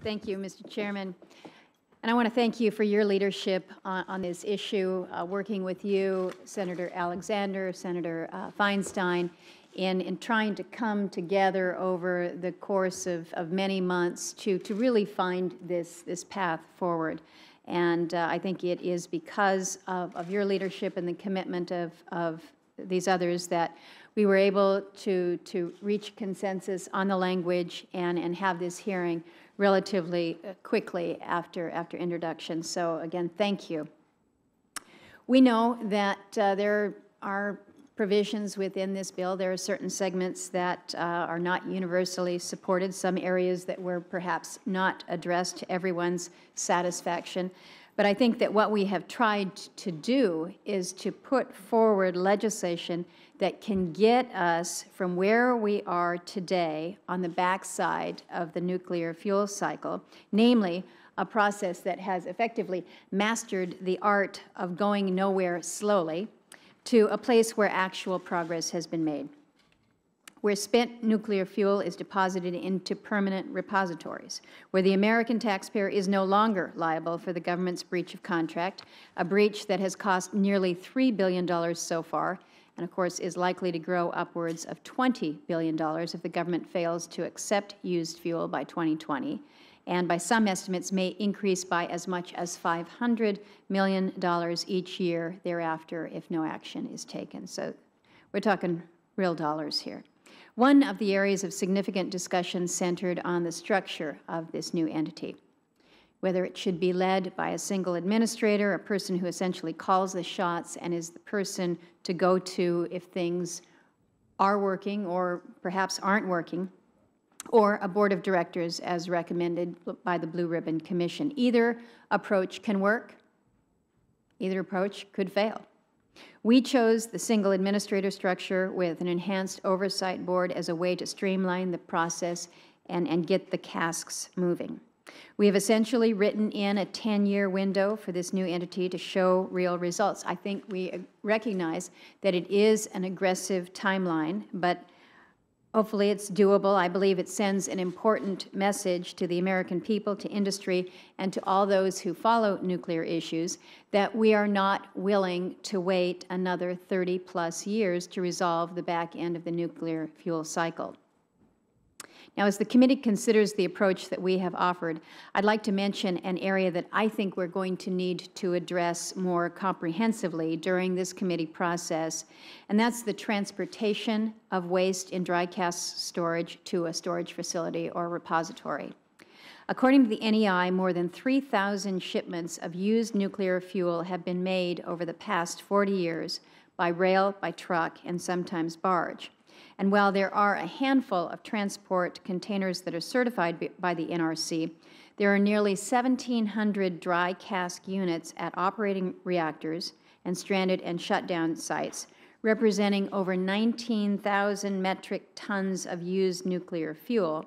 Thank you, Mr. Chairman. And I want to thank you for your leadership on this issue, working with you, Senator Alexander, Senator Feinstein, in trying to come together over the course of many months to really find this path forward. And I think it is because of your leadership and the commitment of these others that we were able to reach consensus on the language and have this hearing relatively quickly after introduction. So again, thank you. We know that there are provisions within this bill. There are certain segments that are not universally supported, some areas that were perhaps not addressed to everyone's satisfaction. But I think that what we have tried to do is to put forward legislation that can get us from where we are today on the backside of the nuclear fuel cycle, namely a process that has effectively mastered the art of going nowhere slowly, to a place where actual progress has been made, where spent nuclear fuel is deposited into permanent repositories, where the American taxpayer is no longer liable for the government's breach of contract, a breach that has cost nearly $3 billion so far, and of course is likely to grow upwards of $20 billion if the government fails to accept used fuel by 2020, and by some estimates may increase by as much as $500 million each year thereafter if no action is taken. So we're talking real dollars here. One of the areas of significant discussion centered on the structure of this new entity, whether it should be led by a single administrator, a person who essentially calls the shots and is the person to go to if things are working or perhaps aren't working, or a board of directors as recommended by the Blue Ribbon Commission. Either approach can work. Either approach could fail. We chose the single administrator structure with an enhanced oversight board as a way to streamline the process and get the casks moving. We have essentially written in a 10-year window for this new entity to show real results. I think we recognize that it is an aggressive timeline, but hopefully it's doable. I believe it sends an important message to the American people, to industry, and to all those who follow nuclear issues that we are not willing to wait another 30-plus years to resolve the back end of the nuclear fuel cycle. Now, as the committee considers the approach that we have offered, I'd like to mention an area that I think we're going to need to address more comprehensively during this committee process, and that's the transportation of waste in dry cask storage to a storage facility or repository. According to the NEI, more than 3,000 shipments of used nuclear fuel have been made over the past 40 years by rail, by truck, and sometimes barge. And while there are a handful of transport containers that are certified by the NRC, there are nearly 1,700 dry cask units at operating reactors and stranded and shut down sites, representing over 19,000 metric tons of used nuclear fuel.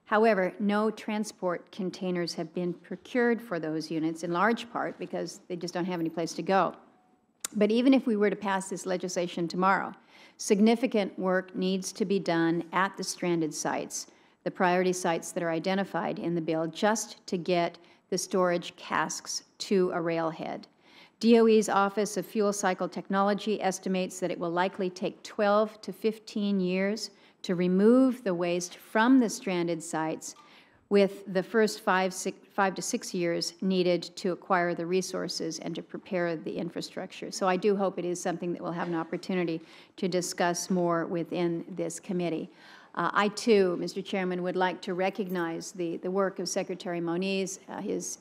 However, no transport containers have been procured for those units, in large part because they just don't have any place to go. But even if we were to pass this legislation tomorrow, significant work needs to be done at the stranded sites, the priority sites that are identified in the bill, just to get the storage casks to a railhead. DOE's Office of Fuel Cycle Technology estimates that it will likely take 12 to 15 years to remove the waste from the stranded sites, with the first 5 to 6 years needed to acquire the resources and to prepare the infrastructure. So I do hope it is something that we'll have an opportunity to discuss more within this committee. I, too, Mr. Chairman, would like to recognize the work of Secretary Moniz, his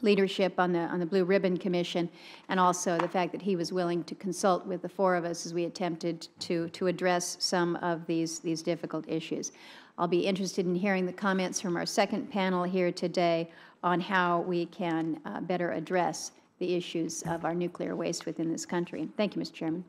leadership on the Blue Ribbon Commission, and also the fact that he was willing to consult with the four of us as we attempted to address some of these difficult issues. I'll be interested in hearing the comments from our second panel here today on how we can better address the issues of our nuclear waste within this country. Thank you, Mr. Chairman.